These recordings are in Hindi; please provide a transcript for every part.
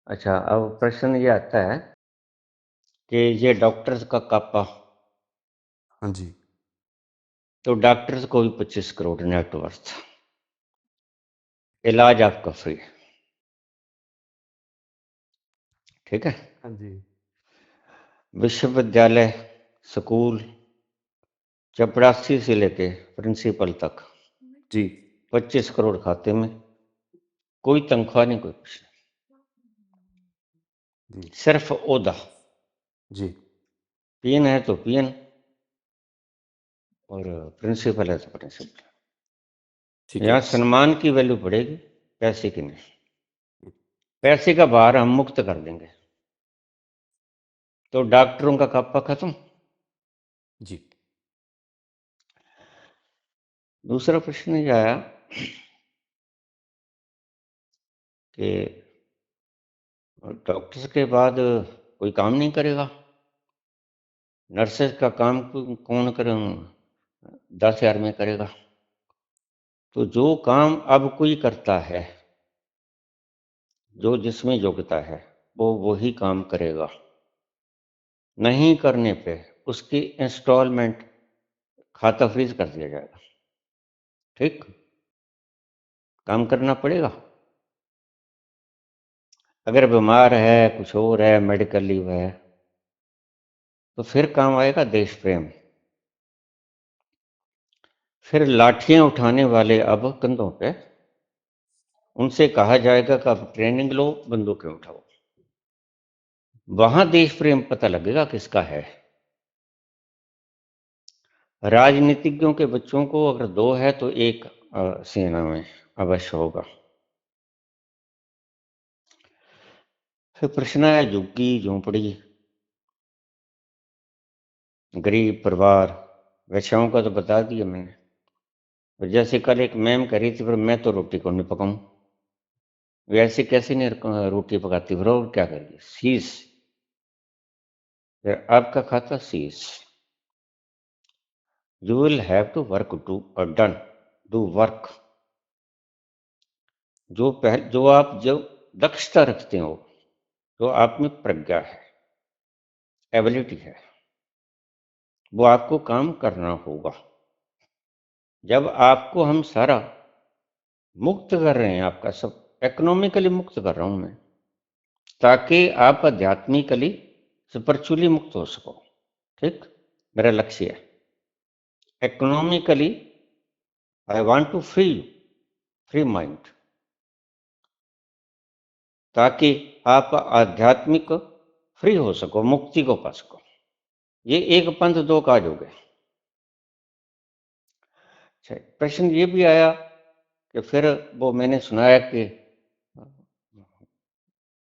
अच्छा, अब प्रश्न ये आता है कि ये डॉक्टर्स का कापा, हाँ जी। तो डॉक्टर्स को भी 25 करोड़ नेट वर्थ, इलाज आपका फ्री, ठीक है। हाँ जी। विश्वविद्यालय, स्कूल, चपरासी से लेके प्रिंसिपल तक जी। 25 करोड़ खाते में, कोई तनख्वाह नहीं, कोई कुछ जी। नहीं, सिर्फ ओहदा। जी। पीएन है तो पीएन, और प्रिंसिपल है तो प्रिंसिपल। ठीक है। यहाँ सम्मान की वैल्यू बढ़ेगी, पैसे की नहीं। पैसे का भार हम मुक्त कर देंगे, तो डॉक्टरों का कापा खत्म। जी। दूसरा प्रश्न ये आया कि डॉक्टर्स के बाद कोई काम नहीं करेगा, नर्सेज का काम कौन करे, 10,000 में करेगा। तो जो काम अब कोई करता है, जो जिसमें योग्यता है, वो वही काम करेगा। नहीं करने पे उसकी इंस्टॉलमेंट खाता फ्रीज कर दिया जाएगा, ठीक। काम करना पड़ेगा। अगर बीमार है, कुछ और है, मेडिकल लीव है, तो फिर काम आएगा देश प्रेम। फिर लाठियां उठाने वाले अब कंधों पे, उनसे कहा जाएगा कि अब ट्रेनिंग लो, बंदूकें उठाओ। वहां देश प्रेम पता लगेगा किसका है। राजनीतिज्ञों के बच्चों को अगर दो है तो एक सेना में अवश्य होगा। फिर प्रश्न है झुग्गी झोंपड़ी, गरीब परिवार, वैश्याओं का तो बता दिया मैंने। और जैसे कल एक मैम कह रही थी, फिर मैं तो रोटी को नहीं पकाऊं, वैसे कैसे नहीं रोटी पकाती, फिर और क्या करिए, सीज। फिर आपका खाता seize. You will have to work to done, do work. जो आप जो दक्षता रखते हो, जो आप में प्रज्ञा है, एबिलिटी है, वो आपको काम करना होगा। जब आपको हम सारा मुक्त कर रहे हैं, आपका सब इकोनॉमिकली मुक्त कर रहा हूं मैं, ताकि आप आध्यात्मिकली स्पिरिचुअली मुक्त हो सको, ठीक। मेरा लक्ष्य है economically, I want to free you, free mind, ताकि आप आध्यात्मिक फ्री हो सको, मुक्ति को पा सको। ये एक पंथ दो काज हो गए। अच्छा, प्रश्न ये भी आया कि फिर वो मैंने सुनाया कि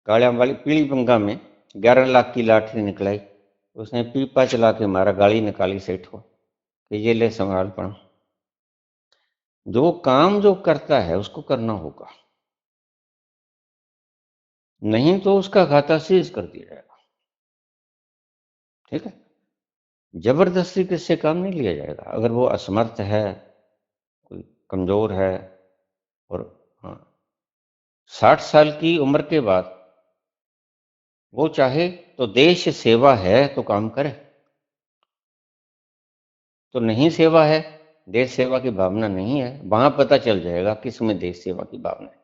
कालियां वाली पीली गंगा में 11 लाख की लाठी निकलाई, उसने पीपा चला के मारा, गाली निकाली सेठ को कि ये ले संभाल पड़ा। जो काम जो करता है उसको करना होगा, नहीं तो उसका खाता सीज कर दिया जाएगा, ठीक है। जबरदस्ती किससे काम नहीं लिया जाएगा। अगर वो असमर्थ है, कोई कमजोर है, और हाँ, 60 साल की उम्र के बाद वो चाहे तो देश सेवा है तो काम करे, तो नहीं सेवा है, देश सेवा की भावना नहीं है, वहां पता चल जाएगा किस में देश सेवा की भावना है।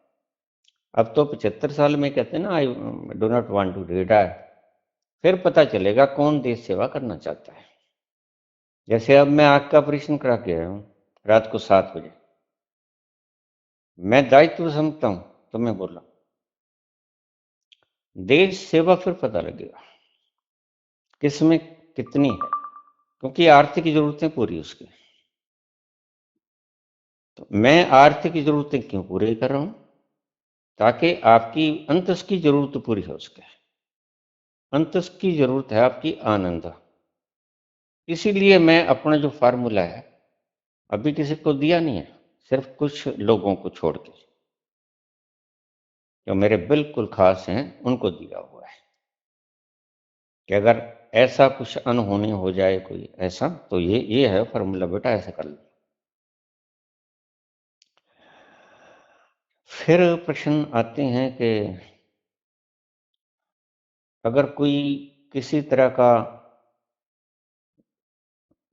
अब तो 75 साल में कहते हैं ना, I do not want to retire, फिर पता चलेगा कौन देश सेवा करना चाहता है। जैसे अब मैं आँख का ऑपरेशन करा के आया हूँ रात को 7 बजे, मैं दायित्व समझता हूँ तो मैं बोला, देश सेवा फिर पता लगेगा किस में कितनी है, क्योंकि आर्थिक जरूरतें पूरी उसकी। तो मैं आर्थिक जरूरतें क्यों पूरी कर रहा हूं, ताकि आपकी अंतस की जरूरत पूरी हो सके। अंतस की जरूरत है आपकी आनंद। इसीलिए मैं अपना जो फार्मूला है अभी किसी को दिया नहीं है, सिर्फ कुछ लोगों को छोड़ के जो मेरे बिल्कुल खास हैं उनको दिया हुआ है कि अगर ऐसा कुछ अनहोनी हो जाए कोई ऐसा, तो ये है फार्मूला बेटा, ऐसा कर लो। फिर प्रश्न आते हैं कि अगर कोई किसी तरह का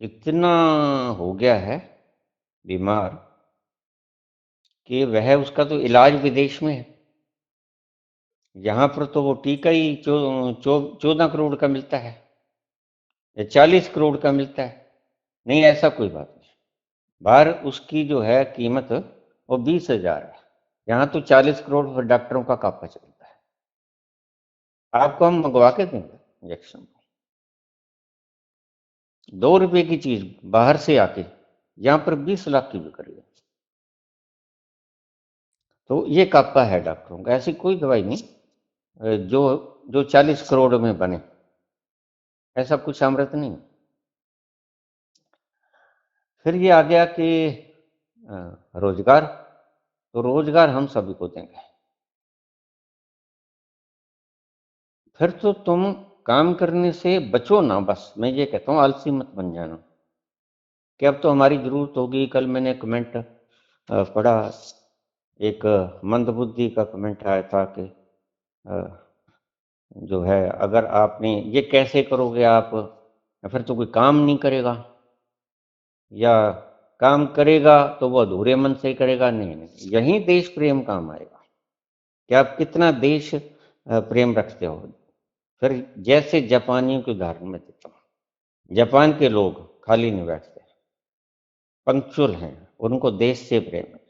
इतना हो गया है बीमार कि वह उसका तो इलाज विदेश में है, यहाँ पर तो वो टीका ही 14 करोड़ का मिलता है या 40 करोड़ का मिलता है। नहीं, ऐसा कोई बात नहीं। बाहर उसकी जो है कीमत वो 20,000 है, यहाँ तो 40 करोड़ पर डॉक्टरों का कापा चलता है। आपको हम मंगवा के देंगे इंजेक्शन। 2 रुपए की चीज बाहर से आके यहाँ पर 20 लाख की बिक रही है। तो ये कापा है डॉक्टरों का, ऐसी कोई दवाई नहीं जो जो 40 करोड़ में बने, ऐसा कुछ अमृत नहीं। फिर ये आ गया कि रोजगार, तो रोजगार हम सभी को देंगे। फिर तो तुम काम करने से बचो ना, बस मैं ये कहता हूँ आलसी मत बन जाना कि अब तो हमारी जरूरत होगी। कल मैंने कमेंट पढ़ा, एक मंदबुद्धि का कमेंट आया था कि जो है अगर आपने ये कैसे करोगे आप, या फिर तो कोई काम नहीं करेगा, या काम करेगा तो वो अधूरे मन से ही करेगा। नहीं नहीं, यही देश प्रेम काम आएगा कि आप कितना देश प्रेम रखते हो। फिर जैसे जापानियों के उदाहरण में देता हूँ, जापान के लोग खाली नहीं बैठते, पंक्चुअल हैं, उनको देश से प्रेम है।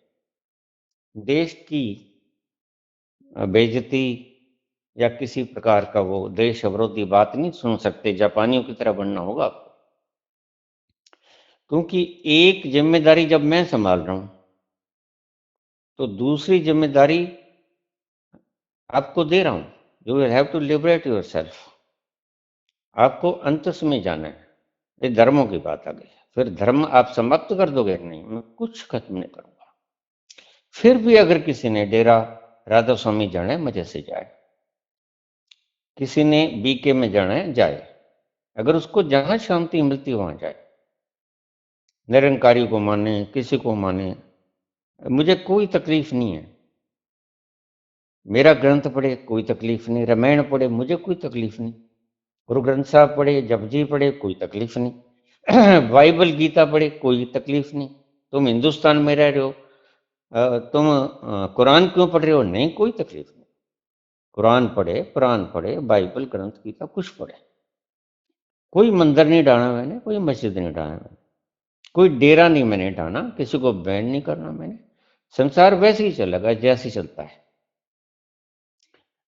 देश की बेइज्जती या किसी प्रकार का वो देश विरोधी बात नहीं सुन सकते, जापानियों की तरह बनना होगा आपको। क्योंकि एक जिम्मेदारी जब मैं संभाल रहा हूं तो दूसरी जिम्मेदारी आपको दे रहा हूं। You will have to liberate yourself. आपको अंतस में जाना है। ये धर्मों की बात आ गई। फिर धर्म आप समाप्त कर दोगे? नहीं, मैं कुछ खत्म नहीं करूंगा। फिर भी अगर किसी ने डेरा राधा स्वामी जाना है, मजे से जाए। किसी ने बीके में जाना है, जाए। अगर उसको जहां शांति मिलती वहां जाए। निरंकारी को माने, किसी को माने, मुझे कोई तकलीफ नहीं है। मेरा ग्रंथ पढ़े, कोई तकलीफ नहीं। रामायण पढ़े, मुझे कोई तकलीफ नहीं। गुरु ग्रंथ साहब पढ़े, जपजी पढ़े, कोई तकलीफ नहीं। बाइबल गीता पढ़े, कोई तकलीफ नहीं। तुम हिंदुस्तान में रह रहे हो, तुम कुरान क्यों पढ़ रहे हो? नहीं, कोई तकलीफ नहीं। कुरान पढ़े, कुरान पढ़े, बाइबल ग्रंथ गीता कुछ पढ़े। कोई मंदिर नहीं डाला मैंने, कोई मस्जिद नहीं डाला मैंने, कोई डेरा नहीं मैंने डाला, किसी को बैन नहीं करना मैंने। संसार वैसे ही चलेगा जैसे चलता है।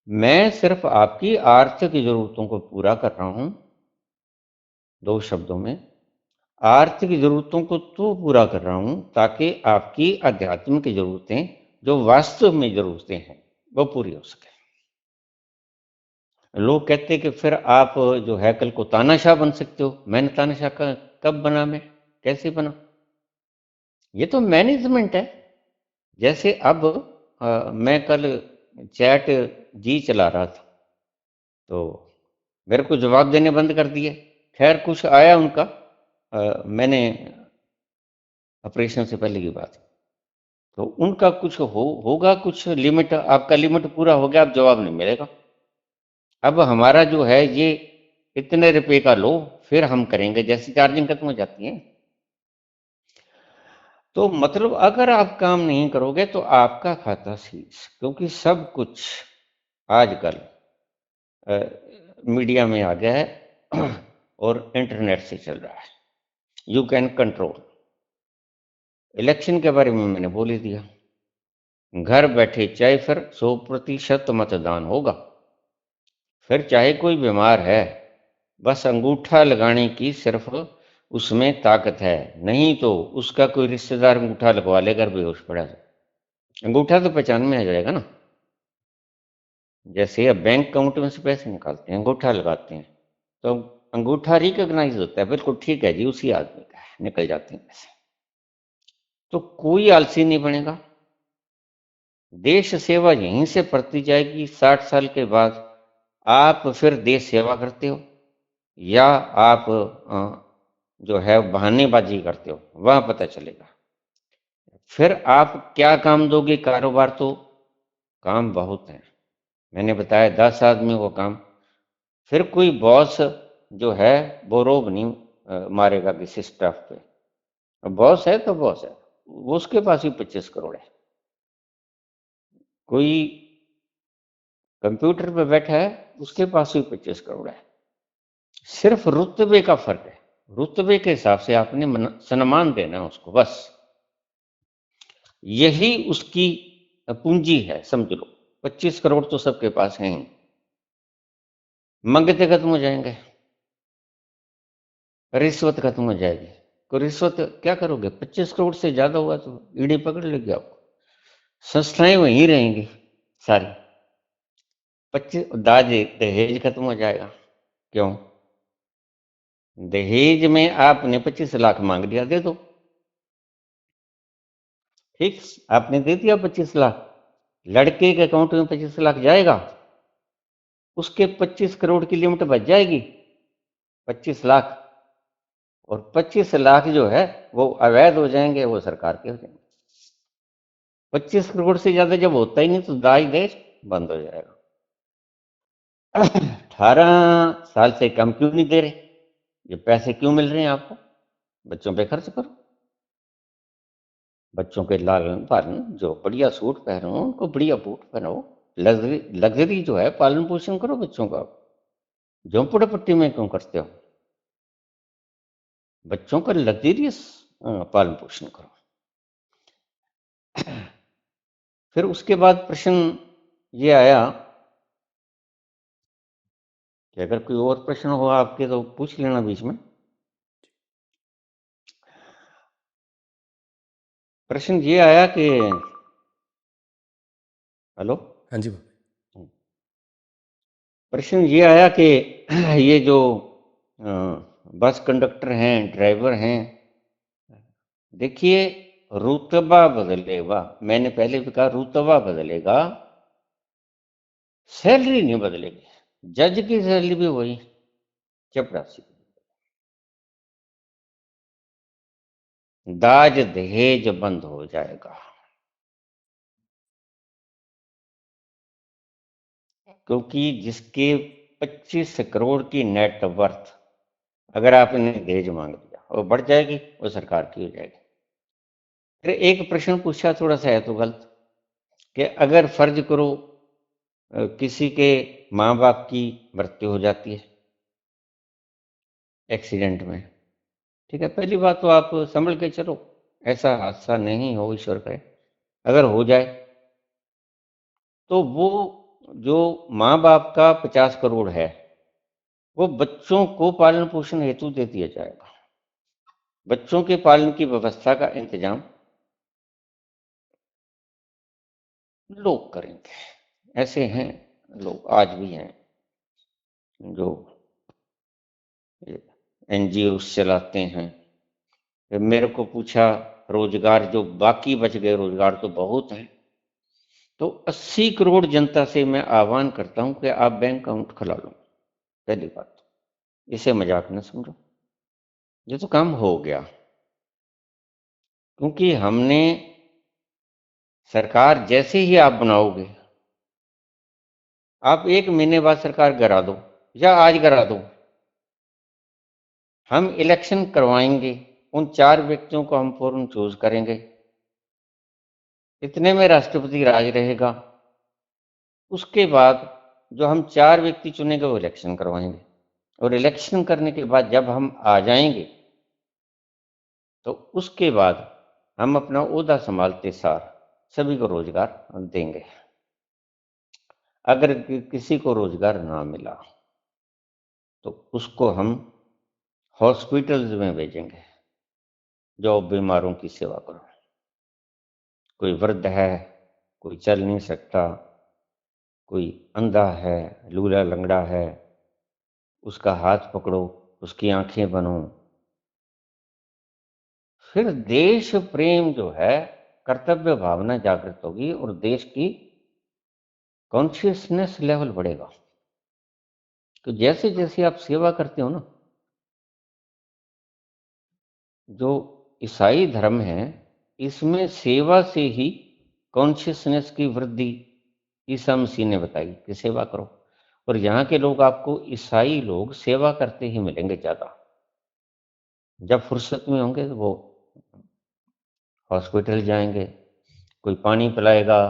मैं सिर्फ आपकी आर्थिक जरूरतों को पूरा कर रहा हूं। 2 शब्दों में, आर्थिक जरूरतों को तो पूरा कर रहा हूं ताकि आपकी आध्यात्मिक जरूरतें, जो वास्तव में जरूरतें हैं, वो पूरी हो सके। लोग कहते हैं कि फिर आप जो है कल को तानाशाह बन सकते हो। मैंने तानाशाह कब बना? मैं कैसे बना? ये तो मैनेजमेंट है। जैसे अब मैं कल चैट जी चला रहा था तो मेरे को जवाब देने बंद कर दिए। खैर कुछ आया उनका, मैंने ऑपरेशन से पहले की बात, तो उनका कुछ होगा कुछ लिमिट, आपका लिमिट पूरा हो गया, अब जवाब नहीं मिलेगा। अब हमारा जो है ये इतने रुपए का लो, फिर हम करेंगे, जैसी चार्जिंग खत्म हो जाती है। तो मतलब अगर आप काम नहीं करोगे तो आपका खाता सीज, क्योंकि सब कुछ आजकल मीडिया में आ गया है और इंटरनेट से चल रहा है। You can control. इलेक्शन के बारे में मैंने बोल ही दिया। घर बैठे चाहे फिर 100% मतदान होगा। फिर चाहे कोई बीमार है, बस अंगूठा लगाने की सिर्फ उसमें ताकत है, नहीं तो उसका कोई रिश्तेदार अंगूठा लगवा ले अगर बेहोश पड़ा तो। अंगूठा तो पहचान में आ जाएगा ना। जैसे अब बैंक अकाउंट में से पैसे निकालते हैं, अंगूठा लगाते हैं, तो अंगूठा रिकॉग्नाइज होता है, बिल्कुल ठीक है जी, उसी आदमी का है, निकल जाते हैं पैसे। तो कोई आलसी नहीं बनेगा। देश सेवा यहीं से पड़ती जाएगी। 60 साल के बाद आप फिर देश सेवा करते हो या आप जो है बहानेबाजी करते हो, वह पता चलेगा। फिर आप क्या काम दोगे? कारोबार तो काम बहुत है। मैंने बताया 10 आदमियों का काम, फिर कोई बॉस जो है वो रोब नहीं मारेगा किसी स्टाफ पे। बॉस है तो बॉस है, वो उसके पास ही 25 करोड़ है। कोई कंप्यूटर पे बैठा है, उसके पास भी 25 करोड़ है। सिर्फ रुतबे का फर्क है, रुतबे के हिसाब से आपने सम्मान देना है उसको, बस यही उसकी पूंजी है, समझ लो। 25 करोड़ तो सबके पास हैं ही, मंगते खत्म हो जाएंगे, रिश्वत खत्म हो जाएगी। तो रिश्वत क्या करोगे? 25 करोड़ से ज्यादा हुआ तो ईडी पकड़ लेगी आपको, संस्थाएं वहीं रहेंगी सारी। 25 दहेज खत्म हो जाएगा। क्यों? दहेज में आपने 25 लाख मांग लिया, दे दो, ठीक, आपने दे दिया 25 लाख, लड़के के अकाउंट में 25 लाख जाएगा, उसके 25 करोड़ की लिमिट बच जाएगी, 25 लाख, और 25 लाख जो है वो अवैध हो जाएंगे, वो सरकार के हो जाएंगे। 25 करोड़ से ज्यादा जब होता ही नहीं तो दाज दहेज बंद हो जाएगा। 18 साल से कम क्यों नहीं दे रहे? ये पैसे क्यों मिल रहे हैं आपको? बच्चों पे खर्च करो, बच्चों के लालन पालन, जो बढ़िया सूट पहनो उनको बढ़िया बूट पहनाओ, लग्जरी लग्जरी जो है पालन पोषण करो बच्चों का। झोंपड़ पट्टी में क्यों करते हो? बच्चों का लग्जरियस पालन पोषण करो। फिर उसके बाद प्रश्न ये आया कि अगर कोई और प्रश्न हो आपके तो पूछ लेना बीच में। प्रश्न ये आया कि हेलो, हाँ जी बाबा। प्रश्न ये आया कि ये जो बस कंडक्टर हैं, ड्राइवर हैं, देखिए रुतबा बदलेगा, मैंने पहले भी कहा रुतबा बदलेगा, सैलरी नहीं बदलेगी। जज की सैलरी भी वही, चपरासी। दाज दहेज बंद हो जाएगा, क्योंकि जिसके 25 करोड़ की नेट वर्थ, अगर आपने दहेज मांग लिया वो बढ़ जाएगी, वो सरकार की हो जाएगी। फिर एक प्रश्न पूछा, थोड़ा सा है तो गलत, कि अगर फर्ज करो किसी के माँ बाप की मृत्यु हो जाती है एक्सीडेंट में, ठीक है, पहली बात तो आप संभल के चलो, ऐसा हादसा नहीं हो, ईश्वर करे। अगर हो जाए तो वो जो माँ बाप का 50 करोड़ है वो बच्चों को पालन पोषण हेतु दे दिया जाएगा। बच्चों के पालन की व्यवस्था का इंतजाम लोग करेंगे। ऐसे हैं लोग, आज भी हैं, जो एनजीओ चलाते हैं। फिर मेरे को पूछा रोजगार जो बाकी बच गए, रोजगार तो बहुत है, तो 80 करोड़ जनता से मैं आह्वान करता हूं कि आप बैंक अकाउंट खुला लो। पहली बात, इसे मजाक न समझो, ये तो काम हो गया, क्योंकि हमने, सरकार जैसे ही आप बनाओगे, आप 1 महीने बाद सरकार गिरा दो या आज गिरा दो, हम इलेक्शन करवाएंगे, उन 4 व्यक्तियों को हम फौरन चूज करेंगे, इतने में राष्ट्रपति राज रहेगा। उसके बाद जो हम 4 व्यक्ति चुनेंगे वो इलेक्शन करवाएंगे, और इलेक्शन करने के बाद जब हम आ जाएंगे तो उसके बाद हम अपना ओहदा संभालते सार सभी को रोजगार देंगे। अगर किसी को रोजगार ना मिला तो उसको हम हॉस्पिटल्स में भेजेंगे, जो बीमारों की सेवा करो। कोई वृद्ध है, कोई चल नहीं सकता, कोई अंधा है, लूला लंगड़ा है, उसका हाथ पकड़ो, उसकी आंखें बनो। फिर देश प्रेम जो है, कर्तव्य भावना जागृत होगी और देश की कॉन्शियसनेस लेवल बढ़ेगा। तो जैसे जैसे आप सेवा करते हो ना, जो ईसाई धर्म है इसमें सेवा से ही कॉन्शियसनेस की वृद्धि ईसा मसीह ने बताई कि सेवा करो। और यहाँ के लोग आपको ईसाई लोग सेवा करते ही मिलेंगे ज़्यादा। जब फुर्सत में होंगे तो वो हॉस्पिटल जाएंगे, कोई पानी पिलाएगा,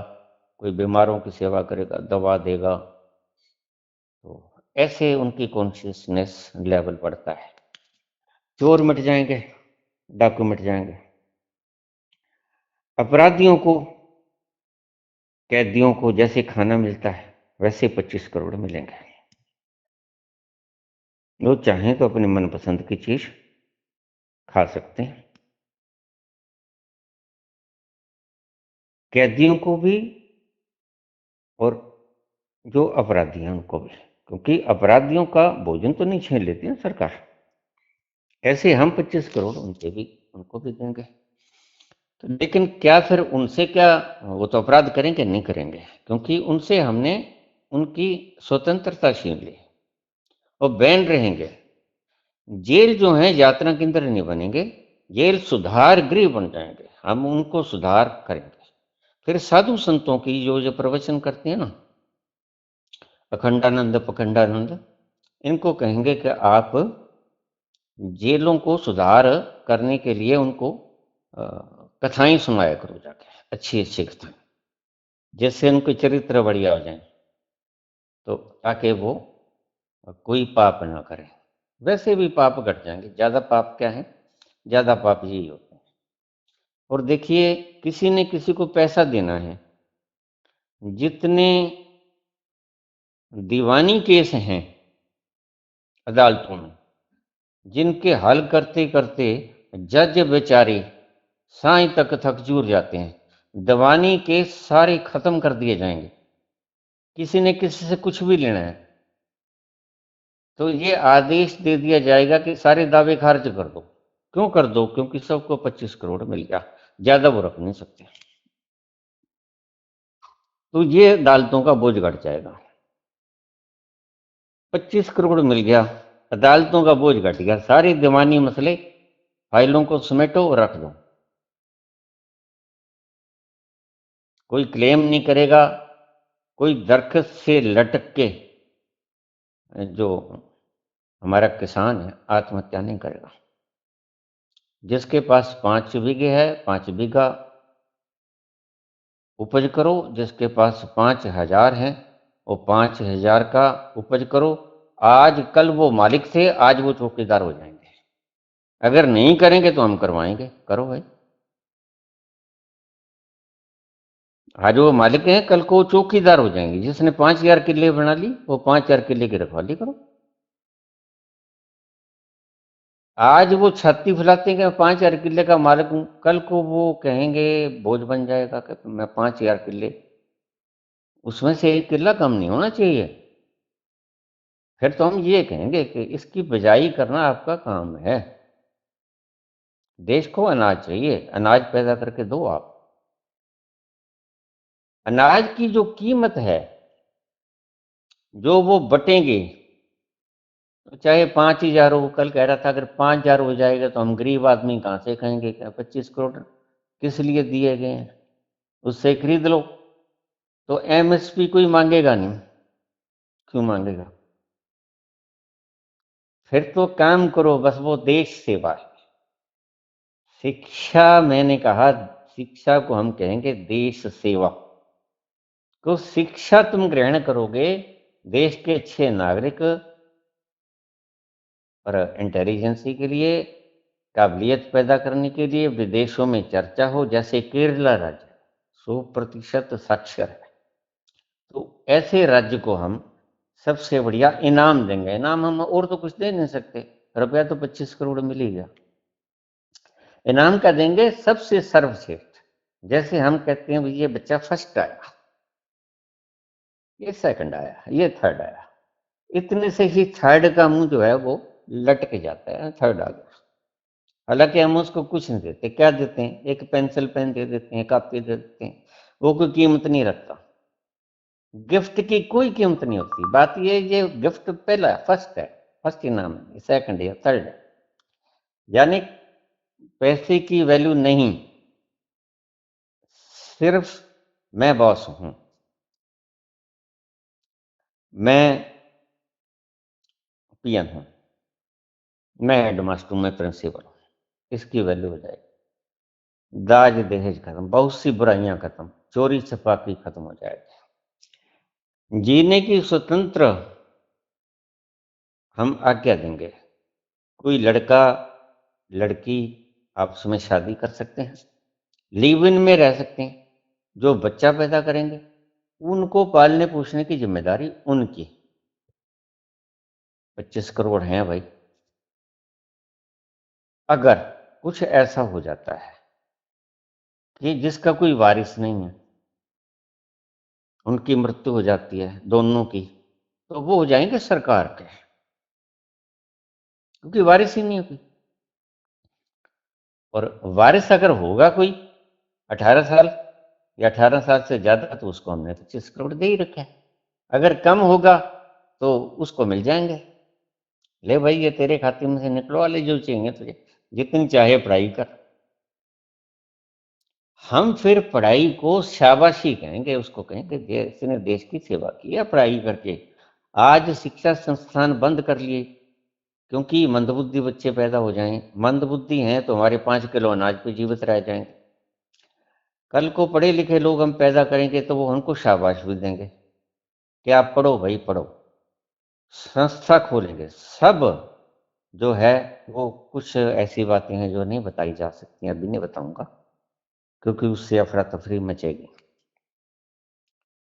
कोई बीमारों की सेवा करेगा, दवा देगा। तो ऐसे उनकी कॉन्शियसनेस लेवल बढ़ता है। चोर मिट जाएंगे, डाकू मिट जाएंगे, अपराधियों को, कैदियों को जैसे खाना मिलता है वैसे 25 करोड़ मिलेंगे। वो चाहें तो अपने मनपसंद की चीज खा सकते हैं, कैदियों को भी और जो अपराधी हैं उनको भी, क्योंकि अपराधियों का भोजन तो नहीं छीन लेती ना सरकार। ऐसे हम 25 करोड़ उनको भी देंगे। तो लेकिन क्या फिर उनसे क्या वो तो अपराध करेंगे नहीं करेंगे, क्योंकि उनसे हमने उनकी स्वतंत्रता छीन ली और बैन रहेंगे। जेल जो है यात्रा केंद्र नहीं बनेंगे, जेल सुधार गृह बन जाएंगे। हम उनको सुधार करेंगे। फिर साधु संतों की जो प्रवचन करते हैं ना, अखंडानंद पखंडानंद, इनको कहेंगे कि आप जेलों को सुधार करने के लिए उनको कथाएं सुनाया करो जाके, अच्छी अच्छी कथाएं, जिससे उनके चरित्र बढ़िया हो जाए, तो ताकि वो कोई पाप ना करें। वैसे भी पाप घट जाएंगे। ज़्यादा पाप क्या है? ज़्यादा पाप यही होते हैं। और देखिए, किसी ने किसी को पैसा देना है, जितने दीवानी केस हैं अदालतों में, जिनके हल करते करते जज बेचारे साईं तक थक जूर जाते हैं, दीवानी केस सारे खत्म कर दिए जाएंगे। किसी ने किसी से कुछ भी लेना है तो ये आदेश दे दिया जाएगा कि सारे दावे खारिज कर दो। क्यों कर दो? क्योंकि सबको 25 करोड़ मिल गया, ज्यादा वो रख नहीं सकते। तो ये अदालतों का बोझ घट जाएगा। 25 करोड़ मिल गया, अदालतों का बोझ घट गया, सारे दीवानी मसले फाइलों को समेटो और रख दो। कोई क्लेम नहीं करेगा, कोई दरख्त से लटक के जो हमारा किसान है आत्महत्या नहीं करेगा। जिसके पास 5 बीघे है, 5 बीघा उपज करो। जिसके पास 5,000 है वो 5,000 का उपज करो। आज कल वो मालिक थे, आज वो चौकीदार हो जाएंगे। अगर नहीं करेंगे तो हम करवाएंगे। करो भाई। आज वो मालिक हैं, कल को वो चौकीदार हो जाएंगे। जिसने 5,000 किले बना ली वो 5,000 किले की रखवाली करो। आज वो छाती फैलाते हैं कि मैं 5,000 किले का मालिक हूं, कल को वो कहेंगे, बोझ बन जाएगा कि मैं 5,000 किले, उसमें से एक किला कम नहीं होना चाहिए। फिर तो हम ये कहेंगे कि इसकी बिजाई करना आपका काम है। देश को अनाज चाहिए, अनाज पैदा करके दो आप। अनाज की जो कीमत है, जो वो बटेंगे, तो चाहे 5,000 हो, कल कह रहा था अगर 5,000 हो जाएगा तो हम गरीब आदमी कहाँ से खाएंगे? क्या 25 करोड़ किस लिए दिए गए हैं? उससे खरीद लो। तो एमएसपी कोई मांगेगा नहीं। क्यों मांगेगा? फिर तो काम करो, बस वो देश सेवा है। शिक्षा, मैंने कहा, शिक्षा को हम कहेंगे देश सेवा। तो शिक्षा तुम ग्रहण करोगे, देश के अच्छे नागरिक और इंटेलिजेंसी के लिए, काबिलियत पैदा करने के लिए विदेशों में चर्चा हो। जैसे केरला राज्य 100% साक्षर है, तो ऐसे राज्य को हम सबसे बढ़िया इनाम देंगे। इनाम हम और तो कुछ दे नहीं सकते, रुपया तो 25 करोड़ मिल ही गया। इनाम क्या देंगे? सबसे सर्वश्रेष्ठ। जैसे हम कहते हैं ये बच्चा फर्स्ट आया, ये सेकंड आया, ये थर्ड आया, इतने से ही थर्ड का मुंह जो है वो लटक जाता है, थर्ड आ गया। हालांकि हम उसको कुछ नहीं देते। क्या देते हैं? एक पेंसिल पेन दे देते हैं, कॉपी दे देते हैं, वो कोई कीमत नहीं रखता। गिफ्ट की कोई कीमत नहीं होती। बात ये गिफ्ट पहला फर्स्ट है, फर्स्ट इनाम है, सेकंड है, थर्ड है। यानी पैसे की वैल्यू नहीं, सिर्फ मैं बॉस हूं, मैं पीएन हूँ, मैं हेडमास्टर हूँ, मैं प्रिंसिपल हूँ, इसकी वैल्यू हो जाएगी। दाज दहेज खत्म, बहुत सी बुराइयां खत्म, चोरी छपाकी खत्म हो जाएगी। जीने की स्वतंत्र हम आज्ञा देंगे। कोई लड़का लड़की आपस में शादी कर सकते हैं, लिव इन में रह सकते हैं, जो बच्चा पैदा करेंगे उनको पालने पोषने की जिम्मेदारी उनकी। 25 करोड़ हैं भाई। अगर कुछ ऐसा हो जाता है कि जिसका कोई वारिस नहीं है, उनकी मृत्यु हो जाती है दोनों की, तो वो हो जाएंगे सरकार के, क्योंकि वारिस ही नहीं है कोई। और वारिस अगर होगा कोई 18 साल या 18 साल से ज्यादा, तो उसको हमने 25 करोड़ दे ही रखा है। अगर कम होगा तो उसको मिल जाएंगे, ले भाई ये तेरे खाते में से निकलवा ले जो चाहिए तुझे, जितनी चाहे पढ़ाई कर। हम फिर पढ़ाई को शाबाशी कहेंगे, उसको कहेंगे इसने देश की सेवा की है पढ़ाई करके। आज शिक्षा संस्थान बंद कर लिए क्योंकि मंदबुद्धि बच्चे पैदा हो जाएं। मंदबुद्धि हैं तो हमारे 5 किलो अनाज पे जीवित रह जाएंगे। कल को पढ़े लिखे लोग हम पैदा करेंगे तो वो हमको शाबाश भी देंगे कि आप पढ़ो भाई पढ़ो। संस्था खोलेंगे सब जो है, वो कुछ ऐसी बातें हैं जो नहीं बताई जा सकती, अभी नहीं बताऊंगा, क्योंकि उससे अफरा तफरी मचेगी।